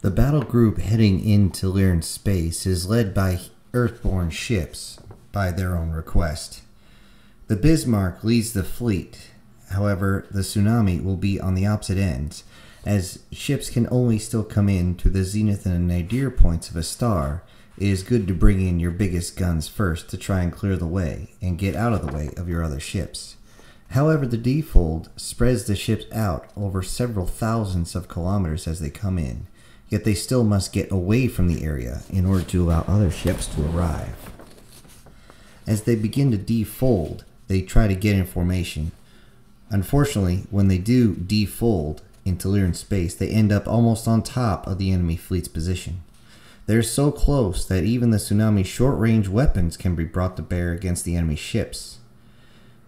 The battle group heading into Lyran space is led by Earthborn ships by their own request. The Bismarck leads the fleet. However, the Tsunami will be on the opposite ends, as ships can only still come in to the zenith and nadir points of a star. It is good to bring in your biggest guns first to try and clear the way and get out of the way of your other ships. However, the D-fold spreads the ships out over several thousands of kilometers as they come in, yet they still must get away from the area in order to allow other ships to arrive. As they begin to defold, they try to get in formation. Unfortunately, when they do defold into Lyran space, they end up almost on top of the enemy fleet's position. They're so close that even the Tsunami's short-range weapons can be brought to bear against the enemy ships.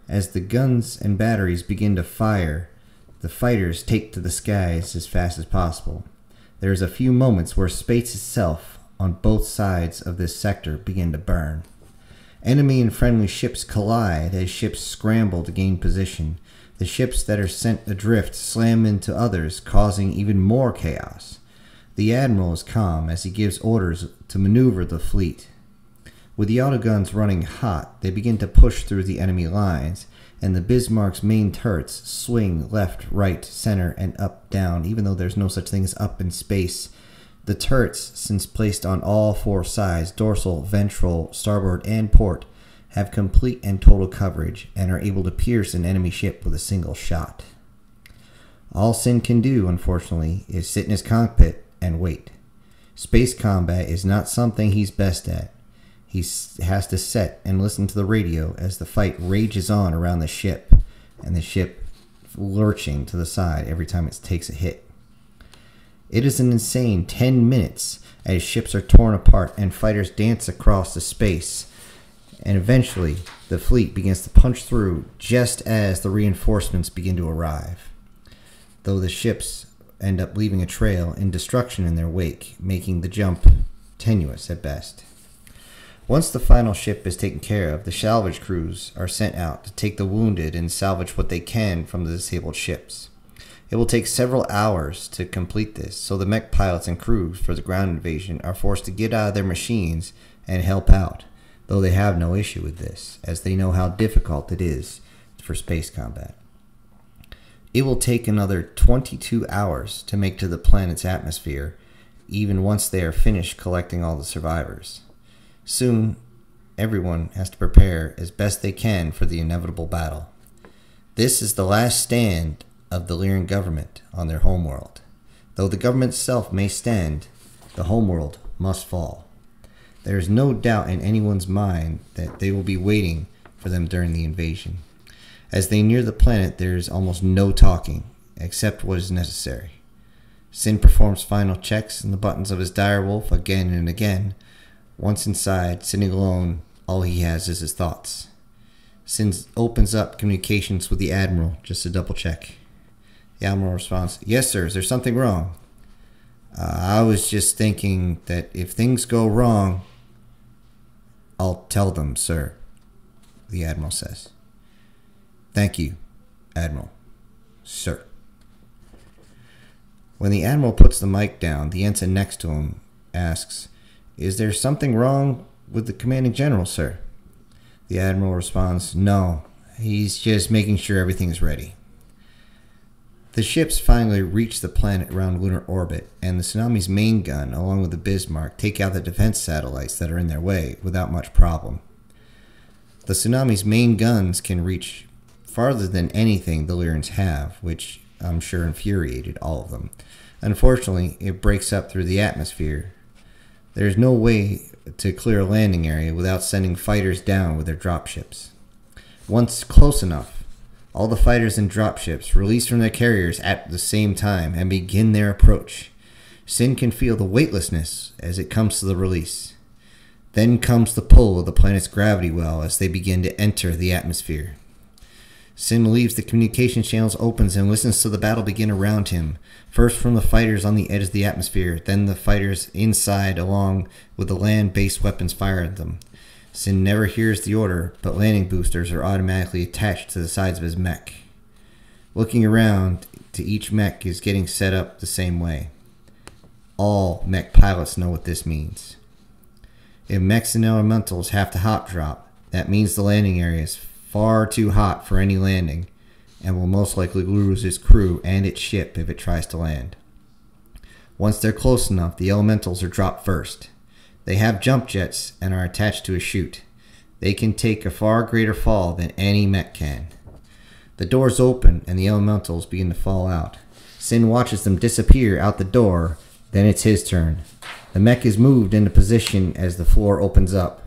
As the guns and batteries begin to fire, the fighters take to the skies as fast as possible. There is a few moments where space itself on both sides of this sector begin to burn. Enemy and friendly ships collide as ships scramble to gain position. The ships that are sent adrift slam into others, causing even more chaos. The Admiral is calm as he gives orders to maneuver the fleet. With the autoguns running hot, they begin to push through the enemy lines, and the Bismarck's main turrets swing left, right, center, and up, down, even though there's no such thing as up in space. The turrets, since placed on all four sides, dorsal, ventral, starboard, and port, have complete and total coverage and are able to pierce an enemy ship with a single shot. All Sin can do, unfortunately, is sit in his cockpit and wait. Space combat is not something he's best at. He has to sit and listen to the radio as the fight rages on around the ship, and the ship lurching to the side every time it takes a hit. It is an insane 10 minutes as ships are torn apart and fighters dance across the space, and eventually the fleet begins to punch through just as the reinforcements begin to arrive. Though the ships end up leaving a trail and destruction in their wake, making the jump tenuous at best. Once the final ship is taken care of, the salvage crews are sent out to take the wounded and salvage what they can from the disabled ships. It will take several hours to complete this, so the mech pilots and crews for the ground invasion are forced to get out of their machines and help out, though they have no issue with this, as they know how difficult it is for space combat. It will take another 22 hours to make to the planet's atmosphere, even once they are finished collecting all the survivors. Soon, everyone has to prepare as best they can for the inevitable battle. This is the last stand of the Lyran government on their homeworld. Though the government itself may stand, the homeworld must fall. There is no doubt in anyone's mind that they will be waiting for them during the invasion. As they near the planet, there is almost no talking, except what is necessary. Sin performs final checks on the buttons of his direwolf again and again. Once inside, sitting alone, all he has is his thoughts. Sin opens up communications with the Admiral just to double check. The Admiral responds, "Yes, sir, is there something wrong?" I was just thinking that if things go wrong, I'll tell them, sir," the Admiral says. "Thank you, Admiral. Sir." When the Admiral puts the mic down, the ensign next to him asks, "Is there something wrong with the commanding general, sir?" The Admiral responds, "No, he's just making sure everything is ready." The ships finally reach the planet around lunar orbit, and the Tsunami's main gun, along with the Bismarck, take out the defense satellites that are in their way without much problem. The Tsunami's main guns can reach farther than anything the Lyrans have, which I'm sure infuriated all of them. Unfortunately, it breaks up through the atmosphere. There is no way to clear a landing area without sending fighters down with their dropships. Once close enough, all the fighters and dropships release from their carriers at the same time and begin their approach. Sin can feel the weightlessness as it comes to the release. Then comes the pull of the planet's gravity well as they begin to enter the atmosphere. Sin leaves the communication channels open and listens to the battle begin around him, first from the fighters on the edge of the atmosphere, then the fighters inside along with the land-based weapons firing at them. Sin never hears the order, but landing boosters are automatically attached to the sides of his mech. Looking around to each mech is getting set up the same way. All mech pilots know what this means. If mechs and elementals have to hot drop, that means the landing area is far too hot for any landing, and will most likely lose its crew and its ship if it tries to land. Once they're close enough, the elementals are dropped first. They have jump jets and are attached to a chute. They can take a far greater fall than any mech can. The doors open and the elementals begin to fall out. Sin watches them disappear out the door, then it's his turn. The mech is moved into position as the floor opens up.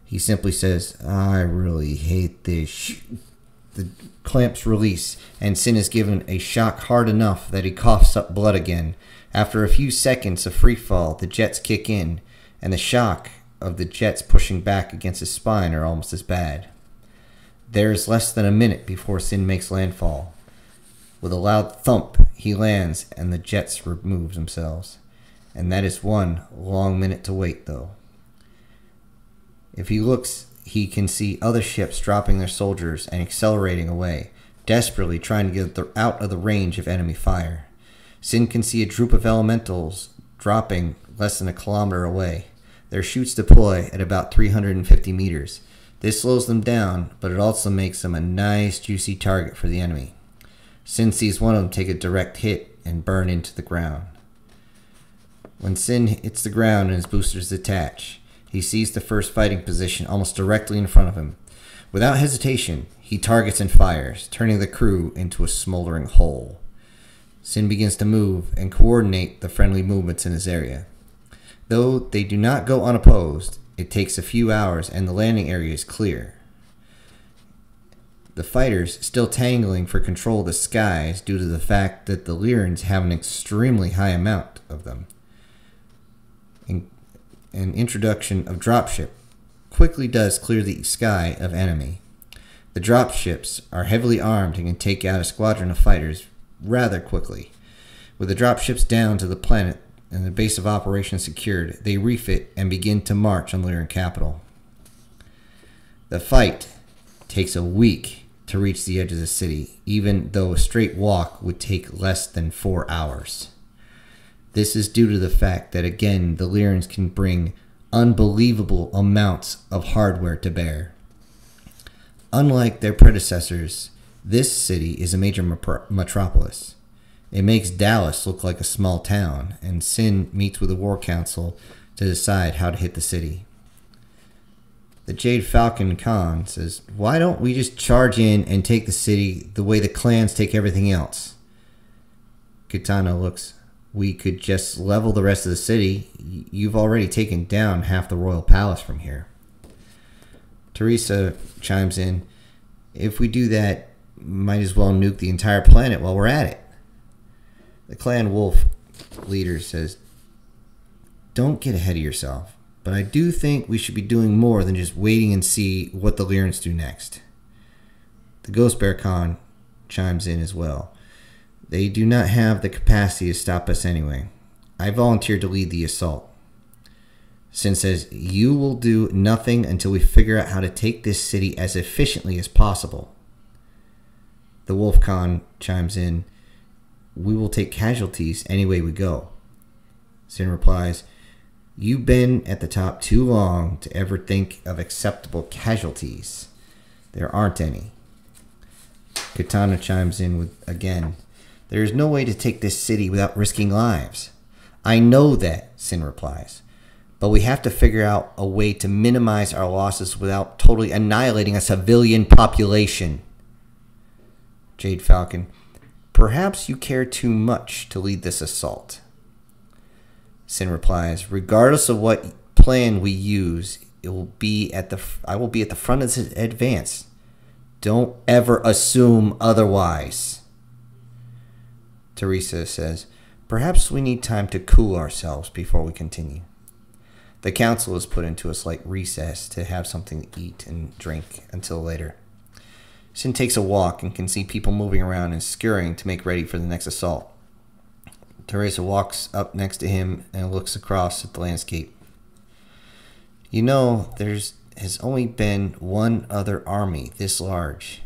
He simply says, "I really hate this." The clamps release, and Sin is given a shock hard enough that he coughs up blood again. After a few seconds of free fall, the jets kick in, and the shock of the jets pushing back against his spine are almost as bad. There is less than a minute before Sin makes landfall. With a loud thump, he lands, and the jets remove themselves. And that is one long minute to wait, though. If he looks, he can see other ships dropping their soldiers and accelerating away, desperately trying to get out of the range of enemy fire. Sin can see a group of elementals dropping less than a kilometer away. Their chutes deploy at about 350 meters. This slows them down, but it also makes them a nice, juicy target for the enemy. Sin sees one of them take a direct hit and burn into the ground. When Sin hits the ground and his boosters detach, he sees the first fighting position almost directly in front of him. Without hesitation, he targets and fires, turning the crew into a smoldering hole. Sin begins to move and coordinate the friendly movements in his area. Though they do not go unopposed, it takes a few hours and the landing area is clear. The fighters still tangling for control of the skies due to the fact that the Lyrans have an extremely high amount of them. An introduction of dropship quickly does clear the sky of enemy. The dropships are heavily armed and can take out a squadron of fighters rather quickly. With the dropships down to the planet and the base of operations secured, they refit and begin to march on the Lyran capital. The fight takes a week to reach the edge of the city, even though a straight walk would take less than 4 hours. This is due to the fact that, again, the Lyrans can bring unbelievable amounts of hardware to bear. Unlike their predecessors, this city is a major metropolis. It makes Dallas look like a small town, and Sin meets with the War Council to decide how to hit the city. The Jade Falcon Khan says, "Why don't we just charge in and take the city the way the clans take everything else?" Kitana looks, "We could just level the rest of the city. You've already taken down half the royal palace from here." Teresa chimes in, "If we do that, might as well nuke the entire planet while we're at it." The clan wolf leader says, "Don't get ahead of yourself, but I do think we should be doing more than just waiting and see what the Lyrans do next." The Ghost Bear Khan chimes in as well. "They do not have the capacity to stop us anyway. I volunteered to lead the assault." Sin says, "You will do nothing until we figure out how to take this city as efficiently as possible." The Wolf Khan chimes in, "We will take casualties any way we go." Sin replies, "You've been at the top too long to ever think of acceptable casualties. There aren't any." Katana chimes in with, again, "There is no way to take this city without risking lives." "I know that," Sin replies, "but we have to figure out a way to minimize our losses without totally annihilating a civilian population." Jade Falcon, "Perhaps you care too much to lead this assault." Sin replies, "Regardless of what plan we use, I will be at the front of this advance. Don't ever assume otherwise." Teresa says, "Perhaps we need time to cool ourselves before we continue." The council is put into a slight recess to have something to eat and drink until later. Sin takes a walk and can see people moving around and scurrying to make ready for the next assault. Teresa walks up next to him and looks across at the landscape. "You know, has only been one other army this large.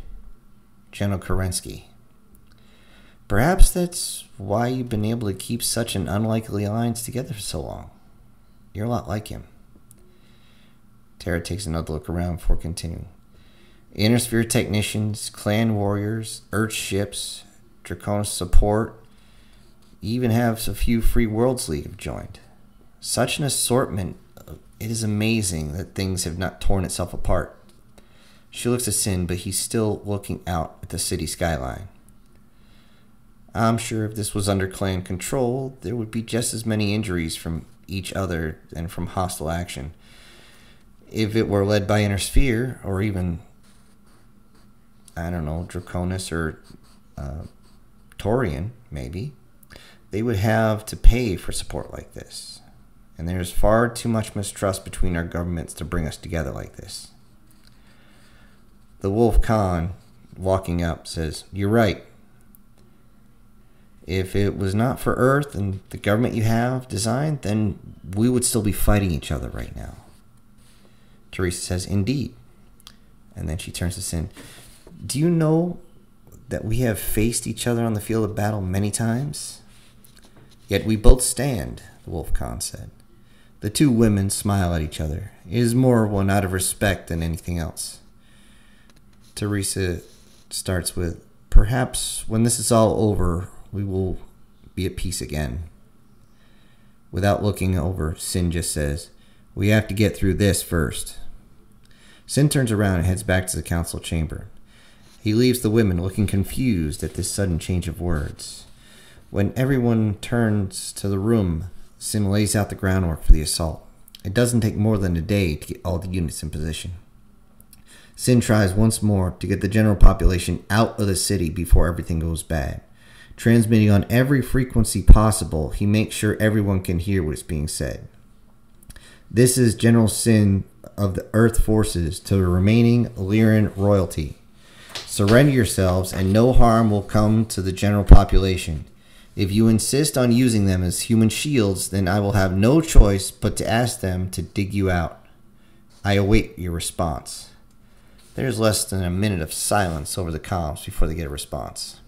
General Kerensky." Perhaps that's why you've been able to keep such an unlikely alliance together for so long. You're a lot like him. Terra takes another look around before continuing. Intersphere technicians, clan warriors, Earth ships, Draconis support, you even have a few Free Worlds League have joined. Such an assortment, it is amazing that things have not torn itself apart. She looks at Sin, but he's still looking out at the city skyline. I'm sure if this was under clan control, there would be just as many injuries from each other and from hostile action. If it were led by Intersphere, or even, I don't know, Draconis or Torian, maybe, they would have to pay for support like this. And there's far too much mistrust between our governments to bring us together like this. The Wolf Khan, walking up, says, "You're right. If it was not for Earth and the government you have designed, then we would still be fighting each other right now." Teresa says, "Indeed." And then she turns to Sin. "Do you know that we have faced each other on the field of battle many times? Yet we both stand," the Wolf Khan said. The two women smile at each other. It is more one out of respect than anything else. Teresa starts with, "Perhaps when this is all over, we will be at peace again." Without looking over, Sin just says, "We have to get through this first." Sin turns around and heads back to the council chamber. He leaves the women looking confused at this sudden change of words. When everyone turns to the room, Sin lays out the groundwork for the assault. It doesn't take more than a day to get all the units in position. Sin tries once more to get the general population out of the city before everything goes bad. Transmitting on every frequency possible, he makes sure everyone can hear what is being said. "This is General Sin of the Earth Forces to the remaining Lyran royalty. Surrender yourselves and no harm will come to the general population. If you insist on using them as human shields, then I will have no choice but to ask them to dig you out. I await your response." There's less than a minute of silence over the comms before they get a response.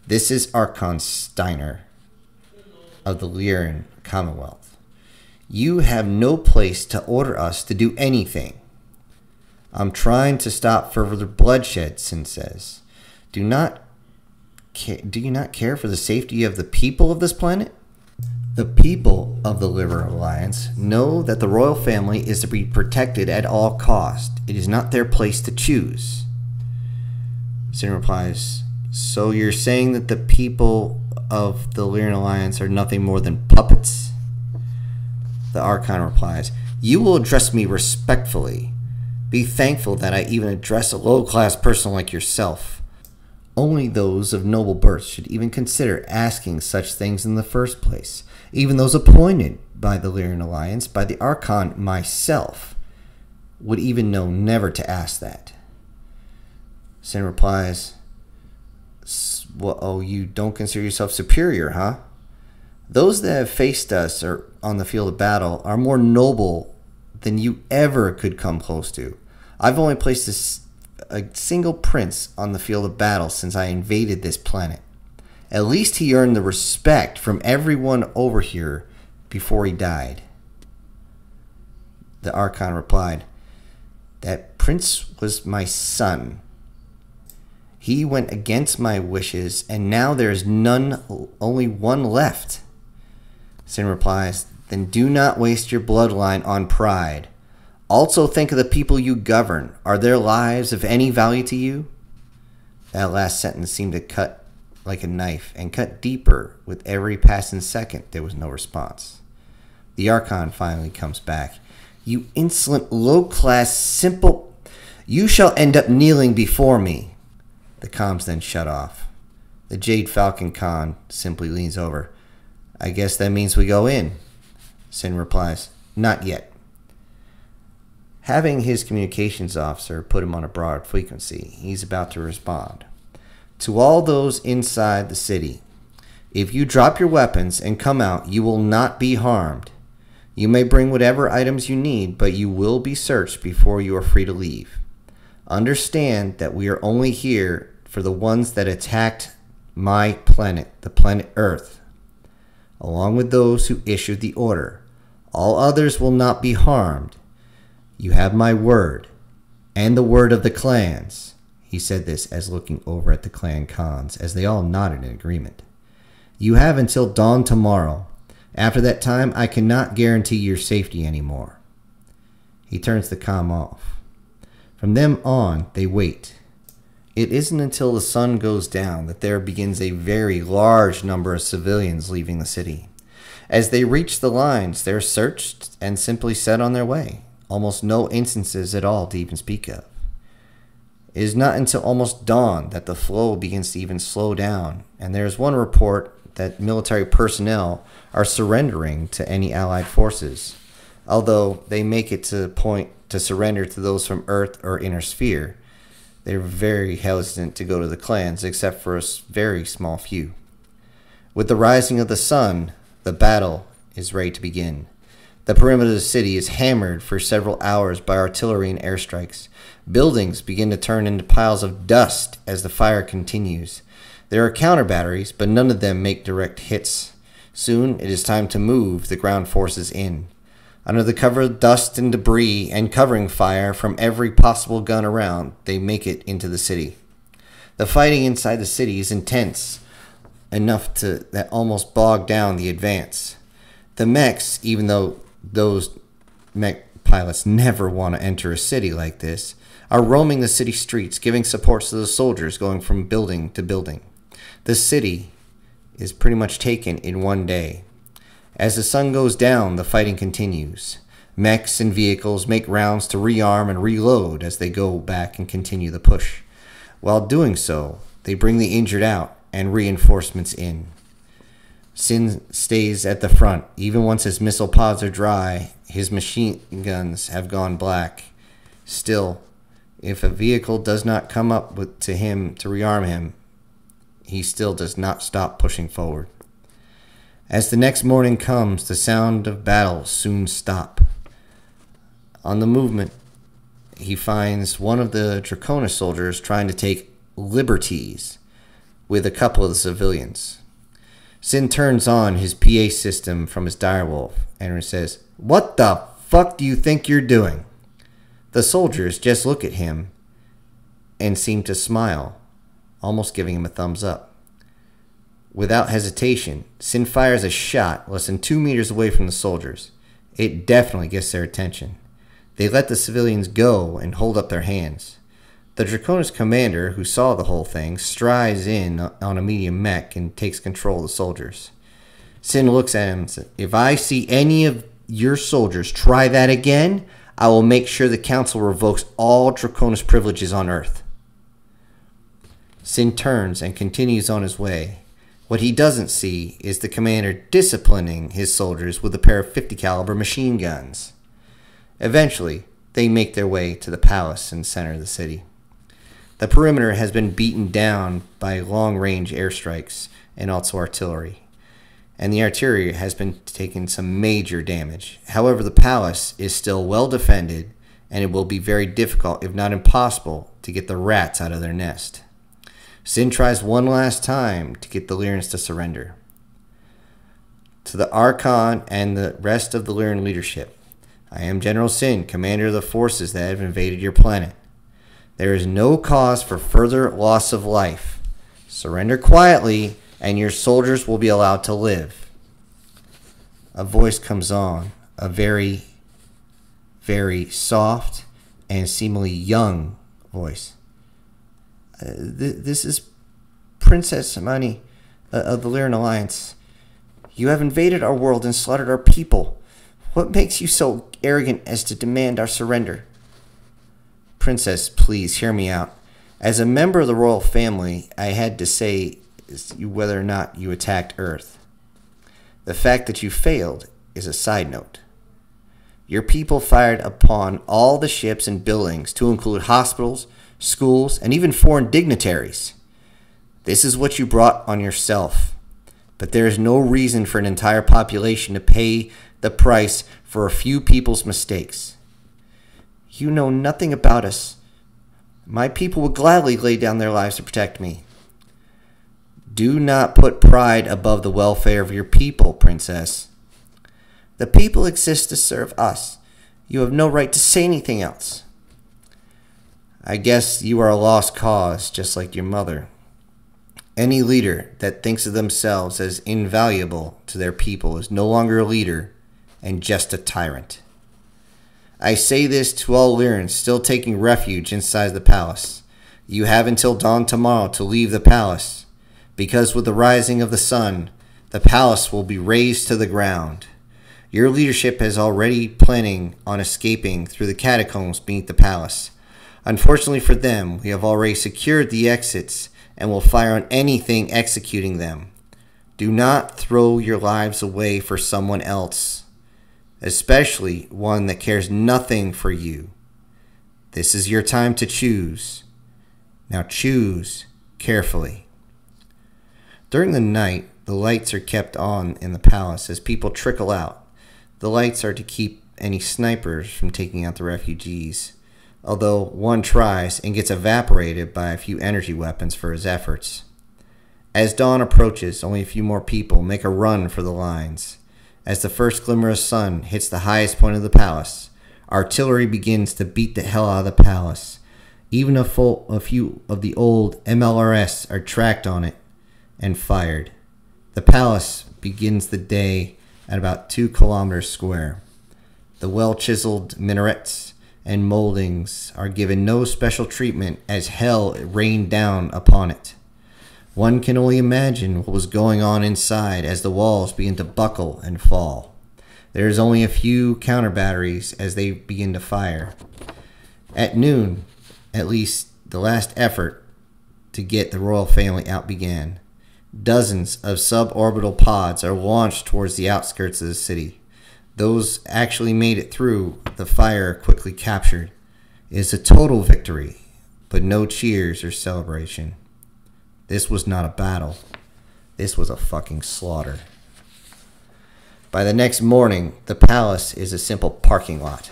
"This is Archon Steiner of the Lyran Commonwealth. You have no place to order us to do anything. I'm trying to stop further bloodshed," Sin says. Do you not care for the safety of the people of this planet? The people of the Lyran Alliance know that the royal family is to be protected at all costs. It is not their place to choose. Sin replies, "So you're saying that the people of the Lyran Alliance are nothing more than puppets?" The Archon replies, "You will address me respectfully. Be thankful that I even address a low-class person like yourself. Only those of noble birth should even consider asking such things in the first place. Even those appointed by the Lyran Alliance, by the Archon myself, would even know never to ask that." Sin replies, "Well, oh, you don't consider yourself superior, huh? Those that have faced us or on the field of battle are more noble than you ever could come close to. I've only placed a single prince on the field of battle since I invaded this planet. At least he earned the respect from everyone over here before he died." The Archon replied, "That prince was my son. He went against my wishes, and now there is only one left." Sin replies, "Then do not waste your bloodline on pride. Also think of the people you govern. Are their lives of any value to you?" That last sentence seemed to cut like a knife, and cut deeper with every passing second. There was no response. The Archon finally comes back. "You insolent, low-class, simple... You shall end up kneeling before me." The comms then shut off. The Jade Falcon Khan simply leans over. "I guess that means we go in." Sin replies, "Not yet." Having his communications officer put him on a broad frequency, he's about to respond. "To all those inside the city, if you drop your weapons and come out, you will not be harmed. You may bring whatever items you need, but you will be searched before you are free to leave. Understand that we are only here for the ones that attacked my planet, the planet Earth, along with those who issued the order. All others will not be harmed. You have my word, and the word of the clans." He said this as looking over at the clan Khans, as they all nodded in agreement. "You have until dawn tomorrow. After that time, I cannot guarantee your safety anymore." He turns the comm off. From then on, they wait. It isn't until the sun goes down that there begins a very large number of civilians leaving the city. As they reach the lines, they're searched and simply set on their way. Almost no instances at all to even speak of. It is not until almost dawn that the flow begins to even slow down, and there is one report that military personnel are surrendering to any allied forces, although they make it to the point to surrender to those from Earth or Inner Sphere. They're very hesitant to go to the clans, except for a very small few. With the rising of the sun, the battle is ready to begin. The perimeter of the city is hammered for several hours by artillery and airstrikes. Buildings begin to turn into piles of dust as the fire continues. There are counter batteries, but none of them make direct hits. Soon it is time to move the ground forces in. Under the cover of dust and debris and covering fire from every possible gun around, they make it into the city. The fighting inside the city is intense, enough that almost bog down the advance. The mechs, even though those mech pilots never want to enter a city like this, are roaming the city streets, giving support to the soldiers going from building to building. The city is pretty much taken in one day. As the sun goes down, the fighting continues. Mechs and vehicles make rounds to rearm and reload as they go back and continue the push. While doing so, they bring the injured out and reinforcements in. Sin stays at the front. Even once his missile pods are dry, his machine guns have gone black. Still, if a vehicle does not come up to him to rearm him, he still does not stop pushing forward. As the next morning comes, the sound of battle soon stop. On the movement, he finds one of the Draconis soldiers trying to take liberties with a couple of the civilians. Sin turns on his PA system from his direwolf and says, "What the fuck do you think you're doing?" The soldiers just look at him and seem to smile, almost giving him a thumbs up. Without hesitation, Sin fires a shot less than 2 meters away from the soldiers. It definitely gets their attention. They let the civilians go and hold up their hands. The Draconis commander, who saw the whole thing, strides in on a medium mech and takes control of the soldiers. Sin looks at him and says, "If I see any of your soldiers try that again, I will make sure the council revokes all Draconis privileges on Earth." Sin turns and continues on his way. What he doesn't see is the commander disciplining his soldiers with a pair of 50 caliber machine guns. Eventually, they make their way to the palace in the center of the city. The perimeter has been beaten down by long-range airstrikes and also artillery, and the artillery has been taking some major damage. However, the palace is still well defended, and it will be very difficult, if not impossible, to get the rats out of their nest. Sin tries one last time to get the Lyrans to surrender. To the Archon and the rest of the Lyran leadership, I am General Sin, commander of the forces that have invaded your planet. There is no cause for further loss of life. Surrender quietly, and your soldiers will be allowed to live. A voice comes on, a very, very soft and seemingly young voice. This is Princess Amani of the Lyran Alliance. You have invaded our world and slaughtered our people. What makes you so arrogant as to demand our surrender? Princess, please hear me out. As a member of the royal family, I had to say whether or not you attacked Earth. The fact that you failed is a side note. Your people fired upon all the ships and buildings, to include hospitals, schools, and even foreign dignitaries. This is what you brought on yourself. But there is no reason for an entire population to pay the price for a few people's mistakes. You know nothing about us. My people would gladly lay down their lives to protect me. Do not put pride above the welfare of your people, princess. The people exist to serve us. You have no right to say anything else. I guess you are a lost cause, just like your mother. Any leader that thinks of themselves as invaluable to their people is no longer a leader and just a tyrant. I say this to all Lyrans still taking refuge inside the palace. You have until dawn tomorrow to leave the palace, because with the rising of the sun, the palace will be razed to the ground. Your leadership is already planning on escaping through the catacombs beneath the palace. Unfortunately for them, we have already secured the exits and will fire on anything executing them. Do not throw your lives away for someone else, especially one that cares nothing for you. This is your time to choose. Now choose carefully. During the night, the lights are kept on in the palace as people trickle out. The lights are to keep any snipers from taking out the refugees, although one tries and gets evaporated by a few energy weapons for his efforts. As dawn approaches, only a few more people make a run for the lines. As the first glimmer of sun hits the highest point of the palace, artillery begins to beat the hell out of the palace. Even a few of the old MLRS are tracked on it and fired. The palace begins the day at about 2 kilometers square. The well-chiseled minarets and moldings are given no special treatment as hell rained down upon it. One can only imagine what was going on inside as the walls begin to buckle and fall. There is only a few counter batteries as they begin to fire. At noon, at least, the last effort to get the royal family out began. Dozens of suborbital pods are launched towards the outskirts of the city. Those actually made it through, the fire quickly captured. It is a total victory, but no cheers or celebration. This was not a battle. This was a fucking slaughter. By the next morning, the palace is a simple parking lot.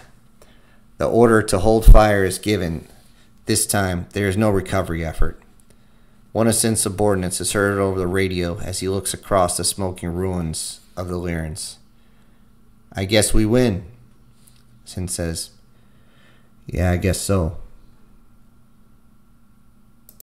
The order to hold fire is given. This time, there is no recovery effort. One of Sin's subordinates is heard over the radio as he looks across the smoking ruins of the Lyrans. I guess we win, Sin says. Yeah, I guess so.